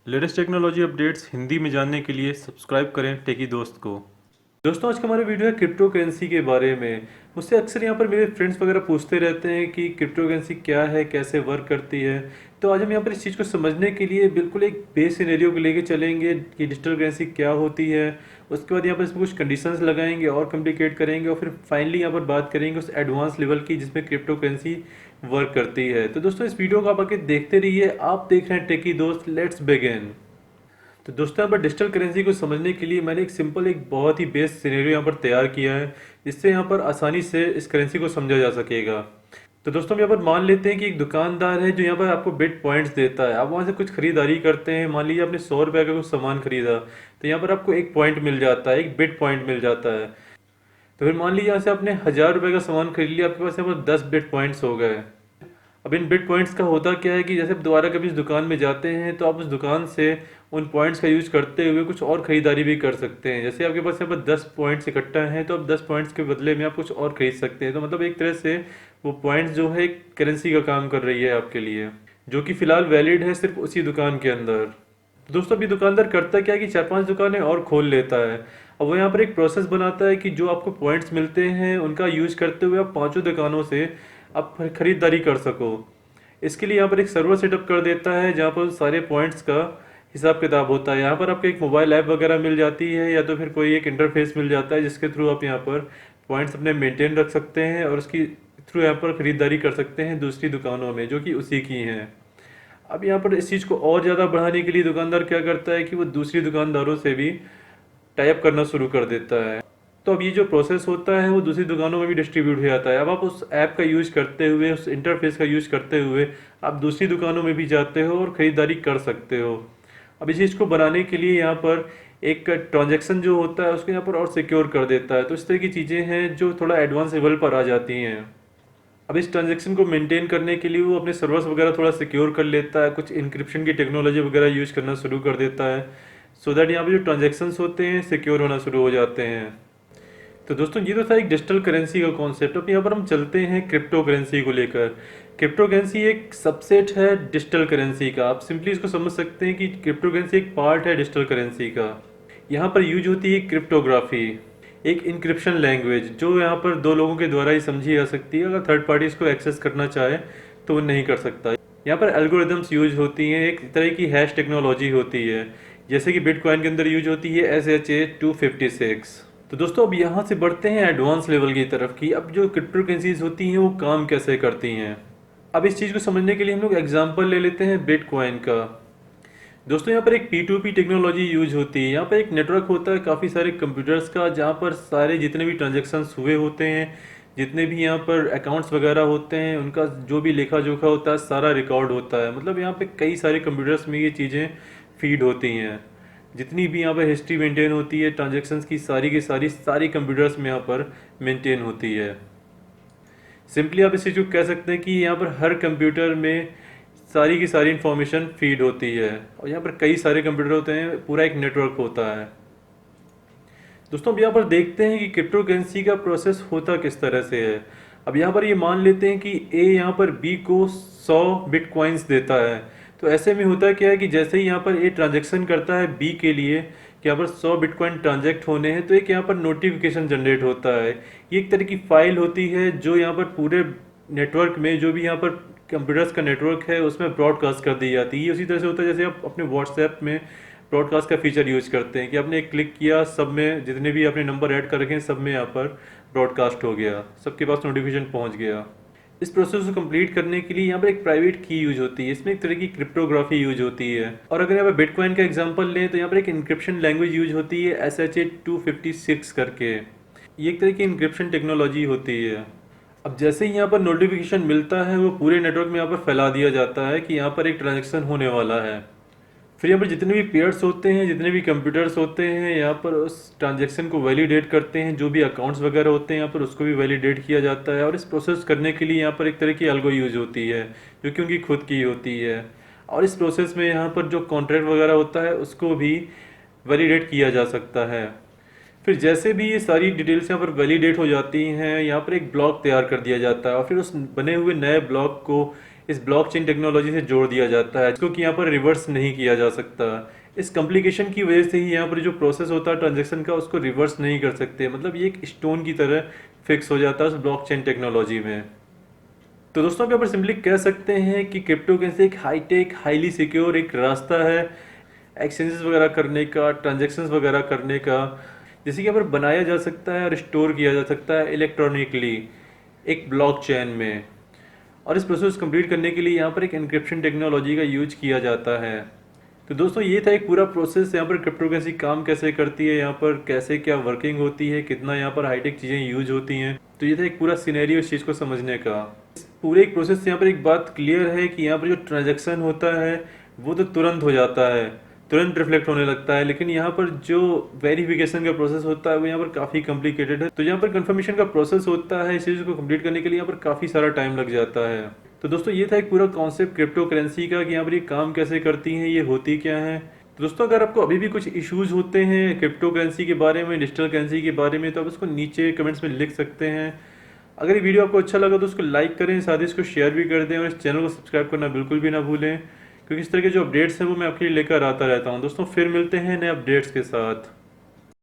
Latest technology updates Hindi में जानने के लिए सब्सक्राइब करें टेकी दोस्त को। दोस्तों, आज का हमारा वीडियो है क्रिप्टो करेंसी के बारे में। मुझसे अक्सर यहाँ पर मेरे फ्रेंड्स वगैरह पूछते रहते हैं कि क्रिप्टो करेंसी क्या है, कैसे वर्क करती है। तो आज हम यहाँ पर इस चीज़ को समझने के लिए बिल्कुल एक बेस सिनेरियो को लेके चलेंगे कि डिजिटल करेंसी क्या होती है। उसके बाद यहाँ पर इसमें कुछ कंडीशंस लगाएंगे और कम्प्लिकेट करेंगे और फिर फाइनली यहाँ पर बात करेंगे उस एडवांस लेवल की जिसमें क्रिप्टो करेंसी वर्क करती है। तो दोस्तों, इस वीडियो को आप आके देखते रहिए। आप देख रहे हैं टेकी दोस्त, लेट्स बिगिन। तो दोस्तों, यहाँ पर डिजिटल करेंसी को समझने के लिए मैंने एक बहुत ही बेस सिनेरियो यहाँ पर तैयार किया है, जिससे यहाँ पर आसानी से इस करेंसी को समझा जा सकेगा। तो दोस्तों, हम यहाँ पर मान लेते हैं कि एक दुकानदार है जो यहाँ पर आपको बिट पॉइंट्स देता है। आप वहाँ से कुछ खरीदारी करते हैं। मान लीजिए आपने 100 रुपये का कुछ सामान खरीदा, तो यहाँ पर आपको एक पॉइंट मिल जाता है, एक बिट पॉइंट मिल जाता है। तो फिर मान लीजिए यहाँ से आपने 1000 रुपये का सामान खरीद लिया, आपके पास यहाँ पर 10 बिट पॉइंट्स हो गए। अब इन बिट पॉइंट्स का होता क्या है कि जैसे आप दोबारा कभी इस दुकान में जाते हैं तो आप उस दुकान से उन पॉइंट्स का यूज करते हुए कुछ और खरीदारी भी कर सकते हैं। जैसे आपके पास यहाँ पर 10 पॉइंट्स इकट्ठा हैं, तो आप 10 पॉइंट्स के बदले में आप कुछ और खरीद सकते हैं। तो मतलब एक तरह से वो पॉइंट्स जो है करेंसी का काम कर रही है आपके लिए, जो कि फिलहाल वैलिड है सिर्फ उसी दुकान के अंदर। तो दोस्तों, अभी दुकानदार करता क्या है कि 4-5 दुकानें और खोल लेता है। अब वो यहाँ पर एक प्रोसेस बनाता है कि जो आपको पॉइंट्स मिलते हैं उनका यूज करते हुए आप पांचों दुकानों से आप खरीदारी कर सको। इसके लिए यहाँ पर एक सर्वर सेटअप कर देता है जहाँ पर सारे पॉइंट्स का हिसाब किताब होता है। यहाँ पर आपको एक मोबाइल ऐप वगैरह मिल जाती है या तो फिर कोई एक इंटरफेस मिल जाता है जिसके थ्रू आप यहाँ पर पॉइंट्स अपने मेंटेन रख सकते हैं और उसकी थ्रू यहाँ पर खरीदारी कर सकते हैं दूसरी दुकानों में जो कि उसी की हैं। अब यहाँ पर इस चीज़ को और ज़्यादा बढ़ाने के लिए दुकानदार क्या करता है कि वो दूसरी दुकानदारों से भी टाई अप करना शुरू कर देता है। तो अब ये जो प्रोसेस होता है वो दूसरी दुकानों में भी डिस्ट्रीब्यूट हो जाता है। अब आप उस ऐप का यूज करते हुए, उस इंटरफेस का यूज करते हुए आप दूसरी दुकानों में भी जाते हो और ख़रीदारी कर सकते हो। अब इस चीज़ को बनाने के लिए यहाँ पर एक ट्रांजैक्शन जो होता है उसको यहाँ पर और सिक्योर कर देता है। तो इस तरह की चीज़ें हैं जो थोड़ा एडवांस लेवल पर आ जाती हैं। अब इस ट्रांजैक्शन को मेंटेन करने के लिए वो अपने सर्वर्स वगैरह थोड़ा सिक्योर कर लेता है, कुछ इंक्रिप्शन की टेक्नोलॉजी वगैरह यूज करना शुरू कर देता है, सो दैट यहाँ पे जो ट्रांजैक्शंस होते हैं सिक्योर होना शुरू हो जाते हैं। तो दोस्तों, ये तो था एक डिजिटल करेंसी का कॉन्सेप्ट। अब यहाँ पर हम चलते हैं क्रिप्टो करेंसी को लेकर। क्रिप्टो करेंसी एक सबसेट है डिजिटल करेंसी का। आप सिंपली इसको समझ सकते हैं कि क्रिप्टो करेंसी एक पार्ट है डिजिटल करेंसी का। यहाँ पर यूज होती है क्रिप्टोग्राफी, एक इंक्रिप्शन लैंग्वेज जो यहाँ पर दो लोगों के द्वारा ही समझी जा सकती है। अगर थर्ड पार्टी इसको एक्सेस करना चाहे तो वो नहीं कर सकता। यहाँ पर एल्गोरिदम्स यूज होती हैं, एक तरह की हैश टेक्नोलॉजी होती है, जैसे कि बिटकॉइन के अंदर यूज होती है SHA-256। तो दोस्तों, अब यहाँ से बढ़ते हैं एडवांस लेवल की तरफ की। अब जो क्रिप्टो करेंसीज होती हैं वो काम कैसे करती हैं, अब इस चीज़ को समझने के लिए हम लोग एग्जांपल ले लेते हैं बिटकॉइन का। दोस्तों, यहाँ पर एक P2P टेक्नोलॉजी यूज होती है। यहाँ पर एक नेटवर्क होता है काफ़ी सारे कंप्यूटर्स का, जहाँ पर सारे जितने भी ट्रांजेक्शन्स हुए होते हैं, जितने भी यहाँ पर अकाउंट्स वगैरह होते हैं, उनका जो भी लेखा जोखा होता है सारा रिकॉर्ड होता है। मतलब यहाँ पे कई सारे कंप्यूटर्स में ये चीज़ें फीड होती हैं। जितनी भी यहाँ पर हिस्ट्री मेंटेन होती है ट्रांजेक्शन्स की सारी कंप्यूटर्स में यहाँ पर मेंटेन होती है। सिंपली आप इस चीज़ को कह सकते हैं कि यहाँ पर हर कंप्यूटर में सारी की सारी इंफॉर्मेशन फीड होती है और यहाँ पर कई सारे कंप्यूटर होते हैं, पूरा एक नेटवर्क होता है। दोस्तों, अब यहाँ पर देखते हैं कि क्रिप्टो करेंसी का प्रोसेस होता किस तरह से है। अब यहाँ पर ये मान लेते हैं कि ए यहाँ पर बी को 100 बिटकॉइंस देता है। तो ऐसे में होता क्या है कि जैसे ही यहाँ पर ए ट्रांजेक्शन करता है बी के लिए कि यहाँ पर 100 बिटकॉइन ट्रांजेक्ट होने हैं, तो एक यहाँ पर नोटिफिकेशन जनरेट होता है। ये एक तरह की फाइल होती है जो यहाँ पर पूरे नेटवर्क में, जो भी यहाँ पर कंप्यूटर्स का नेटवर्क है, उसमें ब्रॉडकास्ट कर दी जाती है। ये उसी तरह से होता है जैसे आप अपने व्हाट्सएप में ब्रॉडकास्ट का फीचर यूज करते हैं कि आपने क्लिक किया, सब में जितने भी आपने नंबर ऐड कर रखे हैं सब में यहाँ पर ब्रॉडकास्ट हो गया, सबके पास नोटिफिकेशन पहुँच गया। इस प्रोसेस को कंप्लीट करने के लिए यहाँ पर एक प्राइवेट की यूज होती है, इसमें एक तरह की क्रिप्टोग्राफी यूज होती है। और अगर यहाँ पर बिटकॉइन का एग्जांपल लें तो यहाँ पर एक इंक्रिप्शन लैंग्वेज यूज होती है SHA-256 करके। ये एक तरह की इंक्रिप्शन टेक्नोलॉजी होती है। अब जैसे ही यहाँ पर नोटिफिकेशन मिलता है वो पूरे नेटवर्क में यहाँ पर फैला दिया जाता है कि यहाँ पर एक ट्रांजेक्शन होने वाला है। फिर यहाँ पर जितने भी पेयर्स होते हैं, जितने भी कंप्यूटर्स होते हैं, यहाँ पर उस ट्रांजेक्शन को वैलिडेट करते हैं। जो भी अकाउंट्स वगैरह होते हैं यहाँ पर उसको भी वैलिडेट किया जाता है। और इस प्रोसेस करने के लिए यहाँ पर एक तरह की अल्गो यूज होती है जो कि उनकी खुद की होती है। और इस प्रोसेस में यहाँ पर जो कॉन्ट्रैक्ट वगैरह होता है उसको भी वैलिडेट किया जा सकता है। फिर जैसे भी ये सारी डिटेल्स यहाँ पर वैलिडेट हो जाती हैं, यहाँ पर एक ब्लॉक तैयार कर दिया जाता है और फिर उस बने हुए नए ब्लॉक को इस ब्लॉकचेन टेक्नोलॉजी से जोड़ दिया जाता है, जिसको कि यहाँ पर रिवर्स नहीं किया जा सकता। इस कॉम्प्लिकेशन की वजह से ही यहाँ पर जो प्रोसेस होता है ट्रांजैक्शन का, उसको रिवर्स नहीं कर सकते। मतलब ये एक स्टोन की तरह फिक्स हो जाता है उस ब्लॉकचेन टेक्नोलॉजी में। तो दोस्तों आप यहाँ पर सिंपली कह सकते हैं कि क्रिप्टो करेंसी एक हाईटेक, हाईली सिक्योर एक रास्ता है एक्सचेंजेस वगैरह करने का, ट्रांजैक्शंस वगैरह करने का, जैसे कि यहाँ पर बनाया जा सकता है और स्टोर किया जा सकता है इलेक्ट्रॉनिकली एक ब्लॉकचेन में। और इस प्रोसेस कंप्लीट करने के लिए यहाँ पर एक एन्क्रिप्शन टेक्नोलॉजी का यूज किया जाता है। तो दोस्तों ये था एक पूरा प्रोसेस, यहाँ पर क्रिप्टो करेंसी काम कैसे करती है, यहाँ पर कैसे क्या वर्किंग होती है, कितना यहाँ पर हाईटेक चीज़ें यूज होती हैं। तो ये था एक पूरा सिनेरियो इस चीज़ को समझने का। इस पूरे एक प्रोसेस से यहाँ पर एक बात क्लियर है कि यहाँ पर जो ट्रांजैक्शन होता है वो तो तुरंत हो जाता है, तुरंत रिफ्लेक्ट होने लगता है, लेकिन यहाँ पर जो वेरिफिकेशन का प्रोसेस होता है वो यहाँ पर काफ़ी कॉम्प्लिकेटेड है। तो यहाँ पर कंफर्मेशन का प्रोसेस होता है, इस चीज़ को कंप्लीट करने के लिए यहाँ पर काफ़ी सारा टाइम लग जाता है। तो दोस्तों ये था एक पूरा कॉन्सेप्ट क्रिप्टो करेंसी का कि यहाँ पर ये काम कैसे करती हैं, ये होती क्या है। तो दोस्तों अगर आपको अभी भी कुछ इश्यूज होते हैं क्रिप्टो करेंसी के बारे में, डिजिटल करेंसी के बारे में, तो आप उसको नीचे कमेंट्स में लिख सकते हैं। अगर ये वीडियो आपको अच्छा लगा तो उसको लाइक करें, साथ ही इसको शेयर भी कर दें और इस चैनल को सब्सक्राइब करना बिल्कुल भी ना भूलें, क्योंकि इस तरह के जो अपडेट्स हैं वो मैं आपके लिए लेकर आता रहता हूँ। दोस्तों फिर मिलते हैं नए अपडेट्स के साथ।